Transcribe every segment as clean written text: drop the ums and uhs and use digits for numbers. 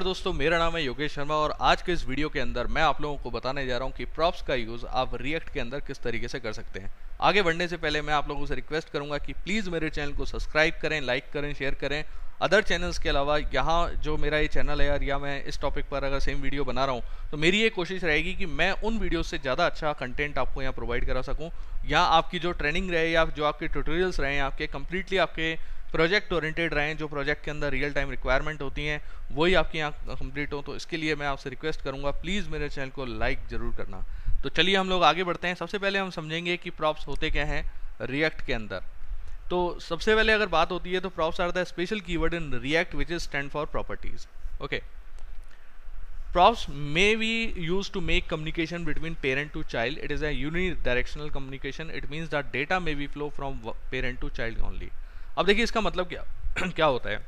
दोस्तों, मेरा नाम है योगेश शर्मा और आज के इस वीडियो के अंदर मैं आप लोगों को बताने जा रहा हूं कि प्रॉप्स का यूज़ आप रिएक्ट के अंदर किस तरीके से कर सकते हैं। आगे बढ़ने से पहले मैं आप लोगों से रिक्वेस्ट करूंगा कि प्लीज़ मेरे चैनल को सब्सक्राइब करें, लाइक करें, शेयर करें। अदर चैनल्स के अलावा यहाँ जो मेरा ये चैनल है यार, या मैं इस टॉपिक पर अगर सेम वीडियो बना रहा हूँ तो मेरी ये कोशिश रहेगी कि मैं उन वीडियो से ज़्यादा अच्छा कंटेंट आपको यहाँ प्रोवाइड करा सकूँ। या आपकी जो ट्रेनिंग रहे या जो आपके ट्यूटोरियल्स रहे आपके कम्प्लीटली आपके प्रोजेक्ट ओरिएंटेड रहें, जो प्रोजेक्ट के अंदर रियल टाइम रिक्वायरमेंट होती हैं वही आपके यहाँ कंप्लीट हो। तो इसके लिए मैं आपसे रिक्वेस्ट करूँगा प्लीज़ मेरे चैनल को लाइक ज़रूर करना। तो चलिए हम लोग आगे बढ़ते हैं। सबसे पहले हम समझेंगे कि प्रॉप्स होते क्या हैं रिएक्ट के अंदर। तो सबसे पहले अगर बात होती है तो props are the special keyword in React which is stand for properties. Okay, props may be used to make communication between parent to child. It is a unidirectional communication. It means that data may be flow from parent to child only. अब देखिए इसका मतलब क्या क्या होता है।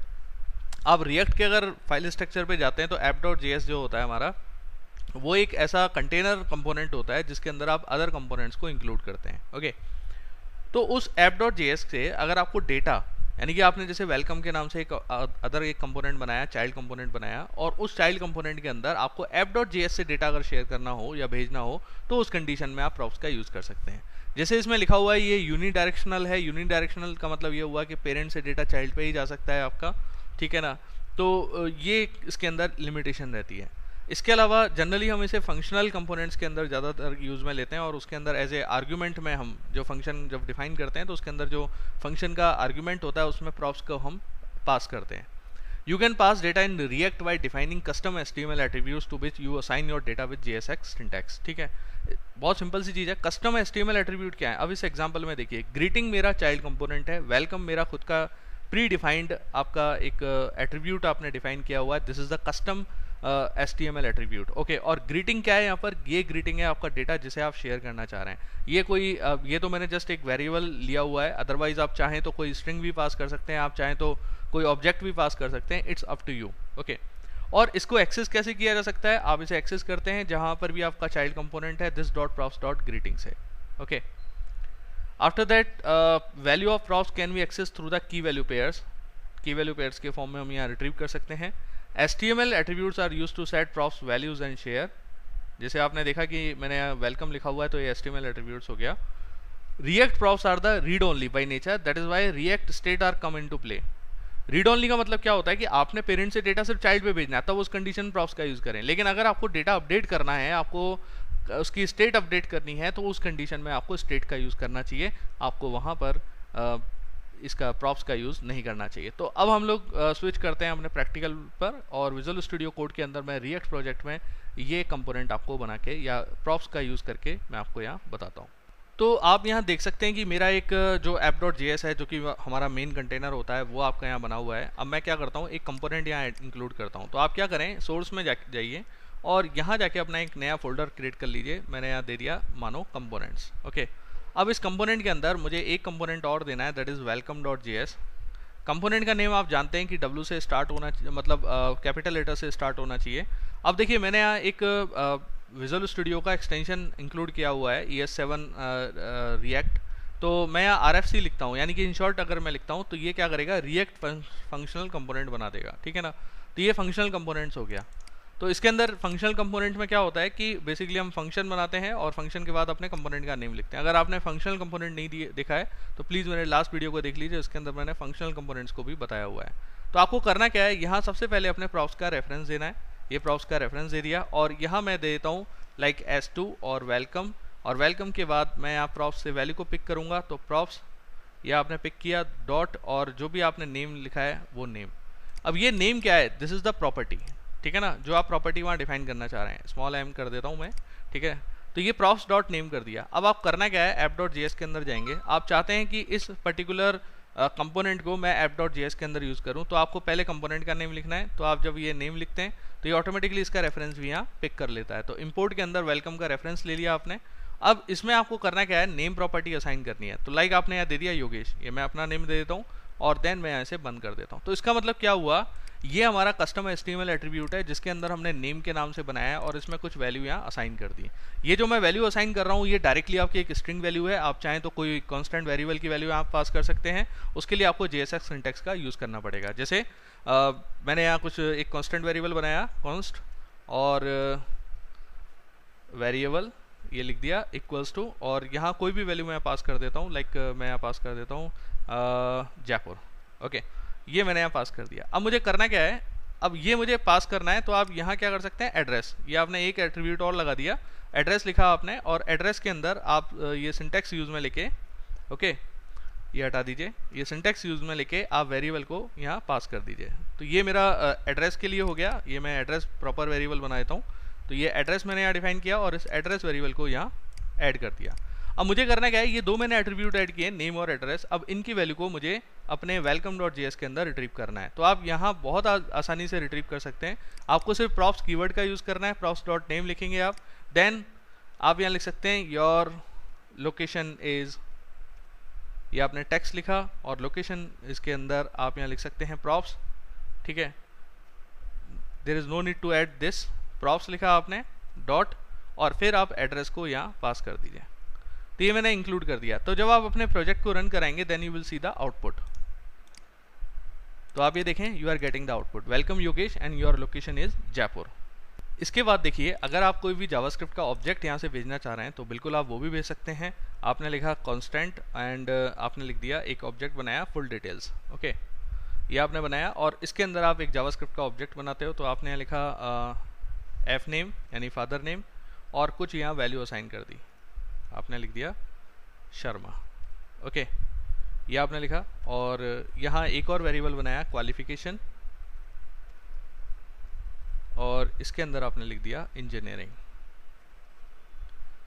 आप react के अगर फाइल स्ट्रक्चर पे जाते हैं तो app.js जो होता है हमारा, वो एक ऐसा कंटेनर कंपोनेंट होता है जिसके अंदर आप अदर कंपोनेंट्स को इंक्लूड करते हैं। ओके, तो उस app.js से अगर आपको डेटा, यानी कि आपने जैसे वेलकम के नाम से एक अदर एक कंपोनेंट बनाया, चाइल्ड कंपोनेंट बनाया, और उस चाइल्ड कंपोनेंट के अंदर आपको app.js से डेटा अगर शेयर करना हो या भेजना हो तो उस कंडीशन में आप प्रॉप्स का यूज़ कर सकते हैं। जैसे इसमें लिखा हुआ है ये यूनिडायरेक्शनल है। यूनिडायरेक्शनल का मतलब ये हुआ कि पेरेंट से डेटा चाइल्ड पे ही जा सकता है आपका, ठीक है ना। तो ये इसके अंदर लिमिटेशन रहती है। इसके अलावा जनरली हम इसे फंक्शनल कंपोनेंट्स के अंदर ज़्यादातर यूज़ में लेते हैं और उसके अंदर एज ए आर्ग्यूमेंट में हम जो फंक्शन जब डिफाइन करते हैं तो उसके अंदर जो फंक्शन का आर्ग्यूमेंट होता है उसमें प्रॉप्स को हम पास करते हैं। You can pass data in React by defining custom HTML attributes to which you assign your data with JSX syntax. ठीक है, बहुत सिंपल सी चीज़ है। कस्टम HTML एट्रीब्यूट क्या है, अब इस एग्जाम्पल में देखिए, ग्रीटिंग मेरा चाइल्ड कंपोनेंट है, वेलकम मेरा खुद का प्री डिफाइंड आपका एक एट्रीब्यूट आपने डिफाइन किया हुआ है, this is the custom HTML attribute. Okay, और ग्रीटिंग क्या है यहाँ पर, ये ग्रीटिंग है आपका डेटा जिसे आप शेयर करना चाह रहे हैं। ये कोई ये तो मैंने जस्ट एक वेरिएबल लिया हुआ है, अदरवाइज आप चाहें तो कोई स्ट्रिंग भी पास कर सकते हैं, आप चाहें तो कोई ऑब्जेक्ट भी पास कर सकते हैं, it's up to you. Okay, और इसको एक्सेस कैसे किया जा सकता है, आप इसे एक्सेस करते हैं जहाँ पर भी आपका चाइल्ड कंपोनेंट है this dot props dot greetings है। Okay, after that value of props can be access through the key value pairs. Key value pairs के फॉर्म में हम यहाँ रिट्रीव कर सकते हैं। HTML attributes are used to set props values and share। जैसे आपने देखा कि मैंने वेलकम लिखा हुआ है तो ये HTML attributes हो गया। React props are the read only by nature, that is why React state are come into play। Read only का मतलब क्या होता है कि आपने पेरेंट से डेटा सिर्फ चाइल्ड पे भेजना है तब उस कंडीशन प्रॉप्स का यूज़ करें, लेकिन अगर आपको डेटा अपडेट करना है, आपको उसकी स्टेट अपडेट करनी है तो उस कंडीशन में आपको स्टेट का यूज़ करना चाहिए, आपको वहाँ पर इसका प्रॉप्स का यूज़ नहीं करना चाहिए। तो अब हम लोग स्विच करते हैं अपने प्रैक्टिकल पर, और विजुअल स्टूडियो कोड के अंदर मैं रिएक्ट प्रोजेक्ट में ये कंपोनेंट आपको बना के या प्रॉप्स का यूज़ करके मैं आपको यहाँ बताता हूँ। तो आप यहाँ देख सकते हैं कि मेरा एक जो app.js है जो कि हमारा मेन कंटेनर होता है वो आपका यहाँ बना हुआ है। अब मैं क्या करता हूँ, एक कंपोनेंट यहाँ इंक्लूड करता हूँ। तो आप क्या करें, सोर्स में जाइए और यहाँ जाके अपना एक नया फोल्डर क्रिएट कर लीजिए। मैंने यहाँ दे दिया मानो कंपोनेंट्स। ओके, अब इस कंपोनेंट के अंदर मुझे एक कंपोनेंट और देना है, दैट इज़ welcome.js। कंपोनेंट का नेम आप जानते हैं कि W से स्टार्ट होना, मतलब कैपिटल लेटर से स्टार्ट होना चाहिए। अब देखिए मैंने यहाँ एक विजुअल स्टूडियो का एक्सटेंशन इंक्लूड किया हुआ है ES7 रिएक्ट। तो मैं यहाँ RFC लिखता हूँ, यानी कि इन शॉर्ट अगर मैं लिखता हूँ तो ये क्या करेगा, रिएक्ट फंक्शनल कंपोनेंट बना देगा। ठीक है ना, तो ये फंक्शनल कंपोनेंट्स हो गया। तो इसके अंदर फंक्शनल कंपोनेंट में क्या होता है कि बेसिकली हम फंक्शन बनाते हैं और फंक्शन के बाद अपने कंपोनेंट का नेम लिखते हैं। अगर आपने फंक्शनल कंपोनेंट नहीं देखा है तो प्लीज़ मेरे लास्ट वीडियो को देख लीजिए, उसके अंदर मैंने फंक्शनल कंपोनेंट्स को भी बताया हुआ है। तो आपको करना क्या है, यहाँ सबसे पहले अपने प्रॉप्स का रेफरेंस देना है। ये प्रॉप्स का रेफरेंस दे दिया और यहाँ मैं दे देता हूँ लाइक S2 और वेलकम, और वेलकम के बाद मैं यहाँ प्रॉप्स से वैल्यू को पिक करूँगा। तो प्रॉप्स यह आपने पिक किया डॉट, और जो भी आपने नेम लिखा है वो नेम। अब ये नेम क्या है, दिस इज़ द प्रॉपर्टी। ठीक है ना, जो आप प्रॉपर्टी वहाँ डिफाइन करना चाह रहे हैं, स्मॉल m कर देता हूँ मैं। ठीक है, तो ये props डॉट नेम कर दिया। अब आप करना क्या है, app.js के अंदर जाएंगे। आप चाहते हैं कि इस पर्टिकुलर कंपोनेंट को मैं app.js के अंदर यूज़ करूँ, तो आपको पहले कंपोनेंट का नेम लिखना है। तो आप जब ये नेम लिखते हैं तो ये ऑटोमेटिकली इसका रेफरेंस भी यहाँ पिक कर लेता है। तो इम्पोर्ट के अंदर वेलकम का रेफरेंस ले लिया आपने। अब इसमें आपको करना क्या है, नेम प्रॉपर्टी असाइन करनी है। तो लाइक आपने यहाँ दे दिया योगेश, ये मैं अपना नेम दे देता हूँ और देन मैं यहाँ से बंद कर देता हूँ। तो इसका मतलब क्या हुआ ये हमारा कस्टम HTML एट्रीब्यूट है जिसके अंदर हमने नेम के नाम से बनाया है और इसमें कुछ वैल्यू यहाँ असाइन कर दी। ये जो मैं वैल्यू असाइन कर रहा हूँ ये डायरेक्टली आपकी एक स्ट्रिंग वैल्यू है। आप चाहें तो कोई कांस्टेंट वेरिएबल की वैल्यू आप पास कर सकते हैं, उसके लिए आपको JSX सिंटैक्स का यूज़ करना पड़ेगा। जैसे मैंने यहाँ कुछ एक कांस्टेंट वेरिएबल बनाया, कॉन्स्ट और वेरिएबल ये लिख दिया इक्वल्स टू, और यहाँ कोई भी वैल्यू मैं पास कर देता हूँ, लाइक मैं यहाँ पास कर देता हूँ जयपुर। ओके, ये मैंने यहाँ पास कर दिया। अब मुझे करना क्या है, अब ये मुझे पास करना है तो आप यहाँ क्या कर सकते हैं, एड्रेस, ये आपने एक एट्रीब्यूट और लगा दिया, एड्रेस लिखा आपने, और एड्रेस के अंदर आप ये सिंटैक्स यूज में लेके, ओके ये हटा दीजिए, ये सिंटैक्स यूज में लेके आप वेरिएबल को यहाँ पास कर दीजिए। तो ये मेरा एड्रेस के लिए हो गया, ये मैं एड्रेस प्रॉपर वेरिएबल बना देता हूँ। तो ये एड्रेस मैंने यहाँ डिफाइन किया और इस एड्रेस वेरिएबल को यहाँ ऐड कर दिया। अब मुझे करना क्या है, ये दो मैंने एट्रीब्यूट ऐड किए, नेम और एड्रेस, अब इनकी वैल्यू को मुझे अपने welcome.js के अंदर रिट्रीव करना है। तो आप यहाँ बहुत आसानी से रिट्रीव कर सकते हैं। आपको सिर्फ props कीवर्ड का यूज़ करना है, props.name लिखेंगे आप, देन आप यहाँ लिख सकते हैं योर लोकेशन इज, ये आपने टेक्स्ट लिखा और लोकेशन इसके अंदर आप यहाँ लिख सकते हैं props, ठीक है, there is no need to add this, props लिखा आपने डॉट, और फिर आप एड्रेस को यहाँ पास कर दीजिए। तो ये मैंने इंक्लूड कर दिया। तो जब आप अपने प्रोजेक्ट को रन कराएंगे then you will see the output. तो आप ये देखें, you are getting the output, welcome Yogesh and your location is Jaipur. इसके बाद देखिए, अगर आप कोई भी जावास्क्रिप्ट का ऑब्जेक्ट यहाँ से भेजना चाह रहे हैं तो बिल्कुल आप वो भी भेज सकते हैं। आपने लिखा कॉन्स्टेंट एंड आपने लिख दिया एक ऑब्जेक्ट बनाया फुल डिटेल्स, ओके ये आपने बनाया, और इसके अंदर आप एक जावास्क्रिप्ट का ऑब्जेक्ट बनाते हो तो आपने यहाँ लिखा एफ नेम यानी फादर नेम, और कुछ यहाँ वैल्यू असाइन कर दी, आपने लिख दिया शर्मा, ओके ये आपने लिखा, और यहाँ एक और वेरिएबल बनाया क्वालिफिकेशन, और इसके अंदर आपने लिख दिया इंजीनियरिंग।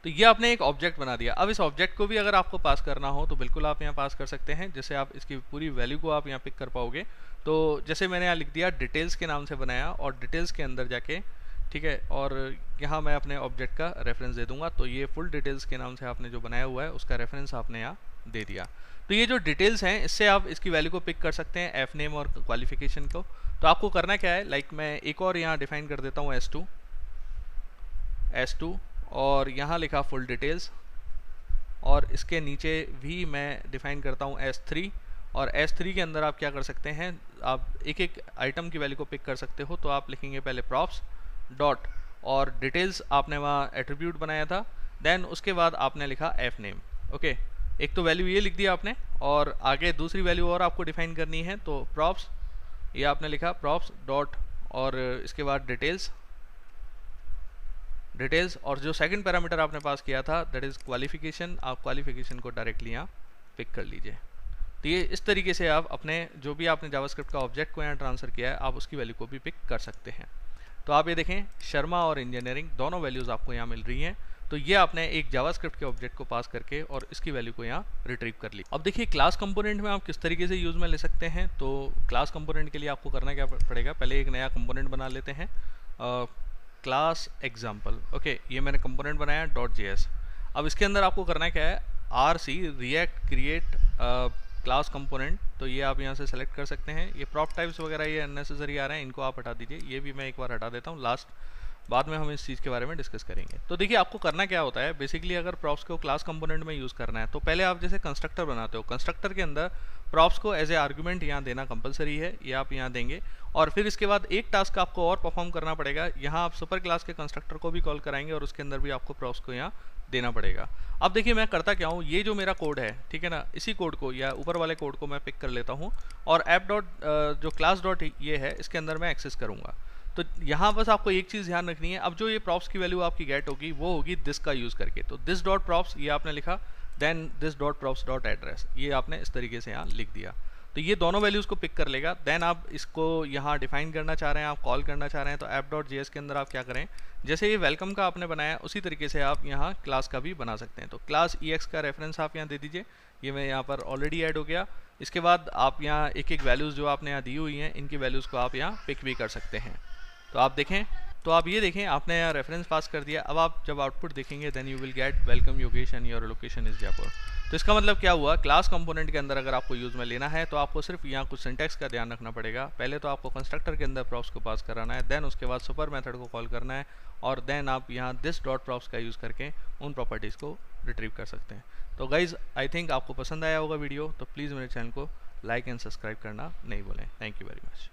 तो ये आपने एक ऑब्जेक्ट बना दिया। अब इस ऑब्जेक्ट को भी अगर आपको पास करना हो तो बिल्कुल आप यहाँ पास कर सकते हैं, जैसे आप इसकी पूरी वैल्यू को आप यहाँ पिक कर पाओगे। तो जैसे मैंने यहाँ लिख दिया डिटेल्स के नाम से बनाया, और डिटेल्स के अंदर जाके, ठीक है, और यहाँ मैं अपने ऑब्जेक्ट का रेफरेंस दे दूंगा। तो ये फुल डिटेल्स के नाम से आपने जो बनाया हुआ है उसका रेफरेंस आपने यहाँ दे दिया। तो ये जो डिटेल्स हैं इससे आप इसकी वैल्यू को पिक कर सकते हैं, एफ नेम और क्वालिफिकेशन को। तो आपको करना क्या है, लाइक मैं एक और यहाँ डिफाइन कर देता हूँ S2, और यहाँ लिखा फुल डिटेल्स, और इसके नीचे भी मैं डिफाइन करता हूँ S3, और S3 के अंदर आप क्या कर सकते हैं, आप एक एक आइटम की वैल्यू को पिक कर सकते हो। तो आप लिखेंगे पहले props डॉट, और डिटेल्स आपने वहाँ एट्रीब्यूट बनाया था, देन उसके बाद आपने लिखा एफ नेम, ओके एक तो वैल्यू ये लिख दिया आपने, और आगे दूसरी वैल्यू और आपको डिफाइन करनी है। तो props ये आपने लिखा props डॉट, और इसके बाद डिटेल्स, और जो सेकंड पैरामीटर आपने पास किया था दैट इज क्वालिफिकेशन, आप क्वालिफिकेशन को डायरेक्टली यहाँ पिक कर लीजिए। तो ये इस तरीके से आप अपने जो भी आपने जावास्क्रिप्ट का ऑब्जेक्ट को यहाँ ट्रांसफर किया है आप उसकी वैल्यू को भी पिक कर सकते हैं। तो आप ये देखें, शर्मा और इंजीनियरिंग दोनों वैल्यूज़ आपको यहाँ मिल रही हैं। तो ये आपने एक जावास्क्रिप्ट के ऑब्जेक्ट को पास करके और इसकी वैल्यू को यहाँ रिट्रीव कर ली। अब देखिए क्लास कंपोनेंट में आप किस तरीके से यूज़ में ले सकते हैं। तो क्लास कंपोनेंट के लिए आपको करना क्या पड़ेगा, पहले एक नया कंपोनेंट बना लेते हैं, क्लास एग्जाम्पल, ओके ये मैंने कंपोनेंट बनाया .js। अब इसके अंदर आपको करना क्या है, RC react create class component. तो ये आप यहाँ से सेलेक्ट कर सकते हैं। ये प्रॉप टाइप्स वगैरह ये अननेसेसरी आ रहे हैं, इनको आप हटा दीजिए। ये भी मैं एक बार हटा देता हूँ, लास्ट बाद में हम इस चीज़ के बारे में डिस्कस करेंगे। तो देखिए आपको करना क्या होता है, बेसिकली अगर प्रॉप्स को क्लास कंपोनेंट में यूज़ करना है तो पहले आप जैसे कंस्ट्रक्टर बनाते हो, कंस्ट्रक्टर के अंदर प्रॉप्स को एज ए आर्गुमेंट यहाँ देना कंपलसरी है, ये आप यहाँ देंगे। और फिर इसके बाद एक टास्क आपको और परफॉर्म करना पड़ेगा, यहाँ आप सुपर क्लास के कंस्ट्रक्टर को भी कॉल कराएंगे और उसके अंदर भी आपको प्रॉप्स को यहाँ देना पड़ेगा। अब देखिए मैं करता क्या हूँ, ये जो मेरा कोड है, ठीक है ना, इसी कोड को या ऊपर वाले कोड को मैं पिक कर लेता हूँ और ऐप डॉट जो क्लास डॉट ये है इसके अंदर मैं एक्सेस करूँगा। तो यहाँ बस आपको एक चीज़ ध्यान रखनी है, अब जो ये प्रॉप्स की वैल्यू आपकी गेट होगी वो होगी दिस का यूज़ करके। तो दिस डॉट प्रॉप्स ये आपने लिखा, then this dot props dot address ये आपने इस तरीके से यहाँ लिख दिया। तो ये दोनों वैल्यूज़ को पिक कर लेगा। देन आप इसको यहाँ डिफाइन करना चाह रहे हैं, आप कॉल करना चाह रहे हैं, तो ऐप डॉट जेएस के अंदर आप क्या करें, जैसे ये वेलकम का आपने बनाया उसी तरीके से आप यहाँ क्लास का भी बना सकते हैं। तो क्लास EX का रेफरेंस आप यहाँ दे दीजिए, ये मैं यहाँ पर ऑलरेडी ऐड हो गया। इसके बाद आप यहाँ एक एक वैल्यूज़ जो आपने यहाँ दी हुई हैं इनकी वैल्यूज़ को आप यहाँ पिक भी कर सकते हैं। तो आप देखें, तो आप ये देखें आपने यहाँ रेफरेंस पास कर दिया। अब आप जब आउटपुट देखेंगे then you will get welcome Yogesh and your location is Jaipur. तो इसका मतलब क्या हुआ, क्लास कंपोनेंट के अंदर अगर आपको यूज़ में लेना है तो आपको सिर्फ यहाँ कुछ सिंटैक्स का ध्यान रखना पड़ेगा। पहले तो आपको कंस्ट्रक्टर के अंदर प्रॉप्स को पास कराना है, देन उसके बाद सुपर मेथड को कॉल करना है, और देन आप यहाँ दिस डॉट प्रॉप्स का यूज़ करके उन प्रॉपर्टीज़ को रिट्रीव कर सकते हैं। तो गाइज़ आई थिंक आपको पसंद आया होगा वीडियो, तो प्लीज़ मेरे चैनल को लाइक एंड सब्सक्राइब करना नहीं भूलें। Thank you very much.